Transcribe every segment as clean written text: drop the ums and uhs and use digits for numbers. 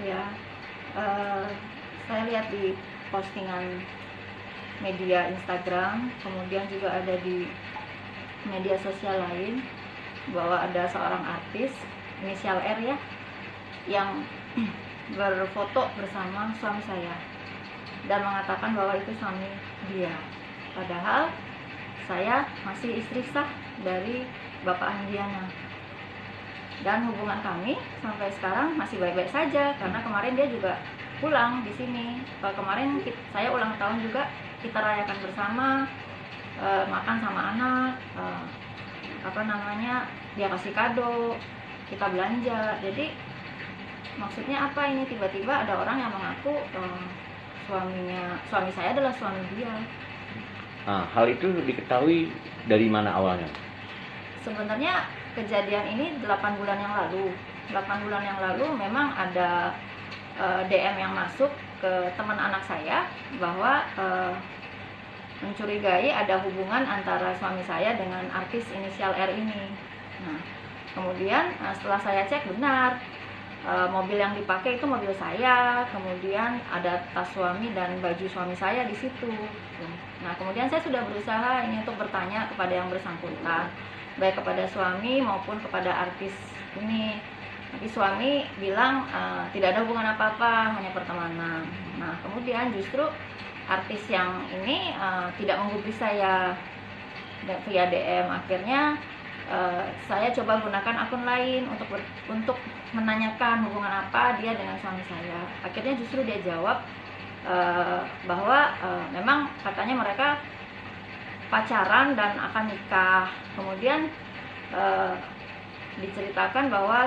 Ya, eh, saya lihat di postingan media Instagram, kemudian juga ada di media sosial lain bahwa ada seorang artis inisial R ya yang berfoto bersama suami saya dan mengatakan bahwa itu suami dia, padahal saya masih istri sah dari Bapak Handiana dan hubungan kami sampai sekarang masih baik-baik saja karena kemarin dia juga pulang di sini. Kemarin saya ulang tahun juga kita rayakan bersama, makan sama anak, dia kasih kado, kita belanja. Jadi maksudnya apa ini, tiba-tiba ada orang yang mengaku suami saya adalah suami dia. Nah, hal itu diketahui dari mana awalnya? Sebenarnya kejadian ini 8 bulan yang lalu. 8 bulan yang lalu memang ada DM yang masuk ke teman anak saya bahwa mencurigai ada hubungan antara suami saya dengan artis inisial R ini. Nah, kemudian setelah saya cek benar, mobil yang dipakai itu mobil saya, kemudian ada tas suami dan baju suami saya di situ. Nah, kemudian saya sudah berusaha ini untuk bertanya kepada yang bersangkutan, baik kepada suami maupun kepada artis ini. Tapi suami bilang tidak ada hubungan apa-apa, hanya pertemanan. Nah, kemudian justru artis yang ini tidak menggubris saya via DM. Akhirnya saya coba gunakan akun lain untuk menanyakan hubungan apa dia dengan suami saya. Akhirnya justru dia jawab bahwa memang katanya mereka pacaran dan akan nikah. Kemudian diceritakan bahwa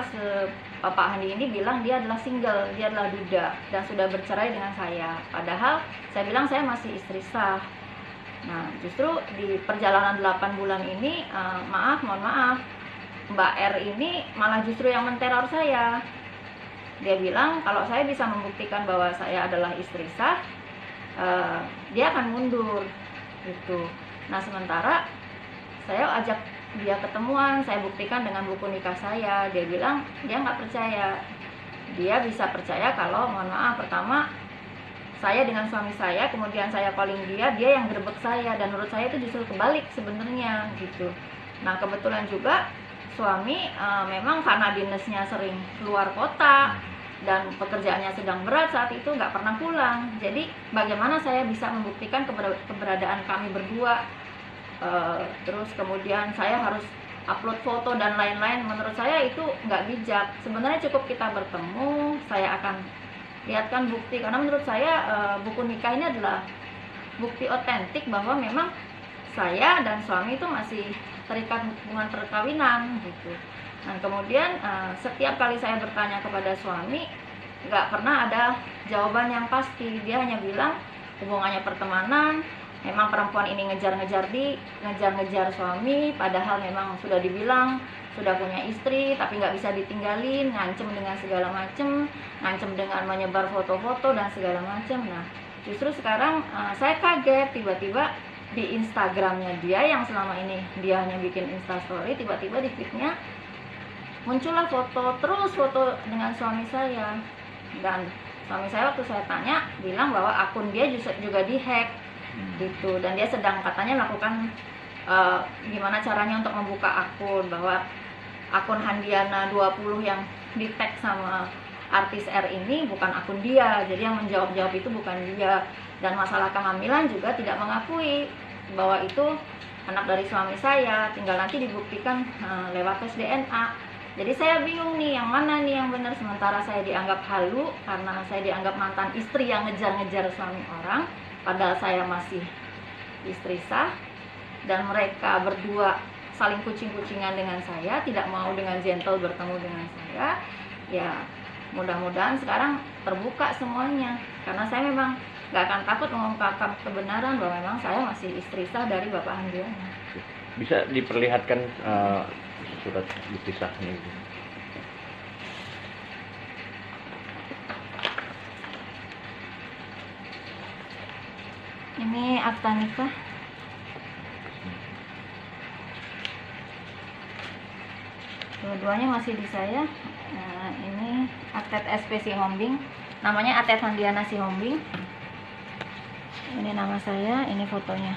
Bapak Handi ini bilang dia adalah single, dia adalah duda dan sudah bercerai dengan saya. Padahal saya bilang saya masih istri sah. Nah, justru di perjalanan 8 bulan ini, mohon maaf, Mbak R ini malah justru yang menteror saya. Dia bilang kalau saya bisa membuktikan bahwa saya adalah istri sah, dia akan mundur gitu. Nah, sementara saya ajak dia ketemuan, saya buktikan dengan buku nikah saya. Dia bilang dia nggak percaya. Dia bisa percaya kalau, mohon maaf, pertama saya dengan suami saya, kemudian saya calling dia yang gerebek saya, dan menurut saya itu justru kebalik sebenarnya gitu. Nah, kebetulan juga suami memang karena dinasnya sering keluar kota dan pekerjaannya sedang berat saat itu, nggak pernah pulang. Jadi bagaimana saya bisa membuktikan keberadaan kami berdua? Terus kemudian saya harus upload foto dan lain-lain. Menurut saya itu nggak bijak. Sebenarnya cukup kita bertemu, saya akan lihatkan bukti, karena menurut saya buku nikah ini adalah bukti otentik bahwa memang saya dan suami itu masih terikat hubungan perkawinan gitu. Nah, kemudian setiap kali saya bertanya kepada suami, nggak pernah ada jawaban yang pasti. Dia hanya bilang hubungannya pertemanan. Memang perempuan ini ngejar-ngejar suami, padahal memang sudah dibilang sudah punya istri, tapi nggak bisa ditinggalin, ngancem dengan segala macem, ngancem dengan menyebar foto-foto dan segala macem. Nah, justru sekarang saya kaget tiba-tiba di Instagramnya dia yang selama ini dia hanya bikin Instastory, tiba-tiba di feednya muncullah foto dengan suami saya. Dan suami saya waktu saya tanya bilang bahwa akun dia juga dihack gitu, dan dia sedang katanya melakukan gimana caranya untuk membuka akun, bahwa akun Handiana 20 yang di tag sama artis R ini bukan akun dia, jadi yang menjawab itu bukan dia. Dan masalah kehamilan juga tidak mengakui bahwa itu anak dari suami saya, tinggal nanti dibuktikan lewat tes DNA. Jadi saya bingung nih, yang mana nih yang benar. Sementara saya dianggap halu karena saya dianggap mantan istri yang ngejar-ngejar suami orang, padahal saya masih istri sah, dan mereka berdua saling kucing-kucingan dengan saya, tidak mau dengan gentle bertemu dengan saya. Ya, mudah-mudahan sekarang terbuka semuanya, karena saya memang gak akan takut mengungkapkan kebenaran bahwa memang saya masih istri sah dari Bapak Handiana. Bisa diperlihatkan surat bukti sahnya itu? Ini akta nikah. Dua-duanya masih di saya. Nah, ini atlet SP Sihombing, namanya atlet Handiana Sihombing. Ini nama saya, ini fotonya.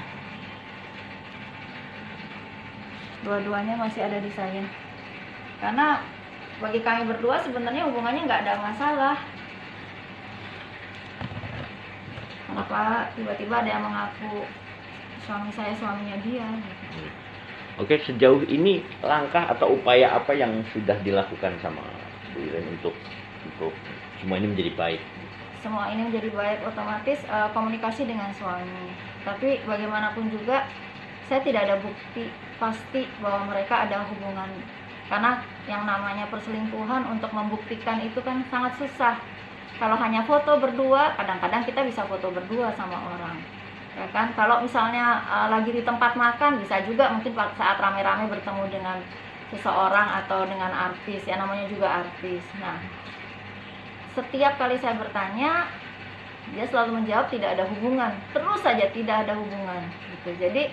Dua-duanya masih ada di saya. Karena bagi kami berdua sebenarnya hubungannya nggak ada masalah. Kenapa tiba-tiba ada yang mengaku suami saya suaminya dia? Oke, sejauh ini langkah atau upaya apa yang sudah dilakukan sama Bu Iren untuk semua ini menjadi baik? Semua ini menjadi baik otomatis komunikasi dengan suami. Tapi bagaimanapun juga saya tidak ada bukti pasti bahwa mereka ada hubungan. Karena yang namanya perselingkuhan untuk membuktikan itu kan sangat susah. Kalau hanya foto berdua, kadang-kadang kita bisa foto berdua sama orang. Ya kan, kalau misalnya lagi di tempat makan bisa juga mungkin saat rame-rame bertemu dengan seseorang atau dengan artis, ya namanya juga artis. Nah, setiap kali saya bertanya dia selalu menjawab tidak ada hubungan, terus saja tidak ada hubungan gitu. Jadi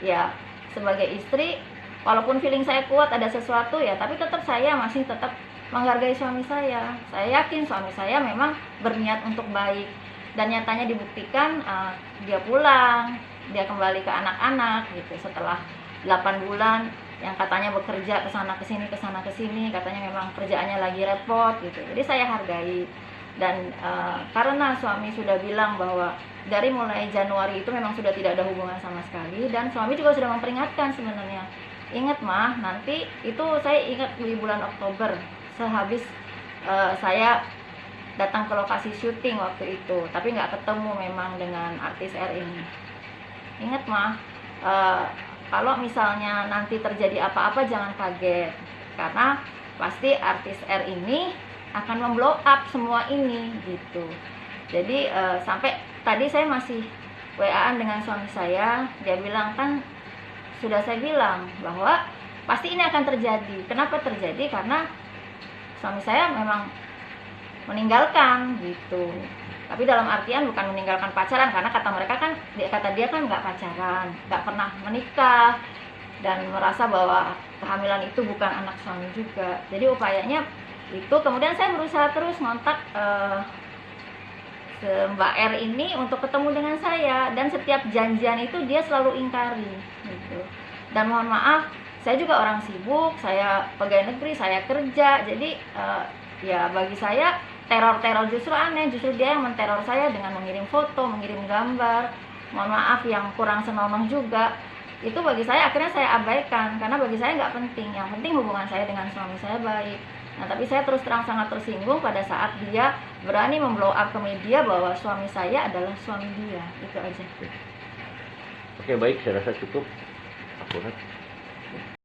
ya sebagai istri walaupun feeling saya kuat ada sesuatu ya, tapi tetap saya masih tetap menghargai suami saya. Saya yakin suami saya memang berniat untuk baik. Dan nyatanya dibuktikan dia pulang, dia kembali ke anak-anak gitu setelah 8 bulan yang katanya bekerja kesana kesini, katanya memang kerjaannya lagi repot gitu. Jadi saya hargai. Dan karena suami sudah bilang bahwa dari mulai Januari itu memang sudah tidak ada hubungan sama sekali, dan suami juga sudah memperingatkan sebenarnya. Ingat mah, nanti itu saya ingat di bulan Oktober sehabis saya datang ke lokasi syuting waktu itu, tapi nggak ketemu memang dengan artis R ini. Ingat mah, kalau misalnya nanti terjadi apa-apa jangan kaget, karena pasti artis R ini akan memblow up semua ini gitu. Jadi sampai tadi saya masih WA-an dengan suami saya, dia bilang kan sudah saya bilang bahwa pasti ini akan terjadi. Kenapa terjadi? Karena suami saya memang meninggalkan gitu. Tapi dalam artian bukan meninggalkan pacaran, karena kata mereka kan, kata dia kan nggak pacaran, nggak pernah menikah, dan merasa bahwa kehamilan itu bukan anak suami juga. Jadi upayanya itu, kemudian saya berusaha terus ngontak Mbak R ini untuk ketemu dengan saya, dan setiap janjian itu dia selalu ingkari gitu. Dan mohon maaf, saya juga orang sibuk, saya pegawai negeri, saya kerja, jadi ya bagi saya teror justru aneh, justru dia yang menteror saya dengan mengirim foto, mengirim gambar, mohon maaf yang kurang senonoh juga. Itu bagi saya akhirnya saya abaikan, karena bagi saya nggak penting, yang penting hubungan saya dengan suami saya baik. Nah, tapi saya terus terang sangat tersinggung pada saat dia berani memblow up ke media bahwa suami saya adalah suami dia. Itu aja. Oke, baik, saya rasa cukup akurat.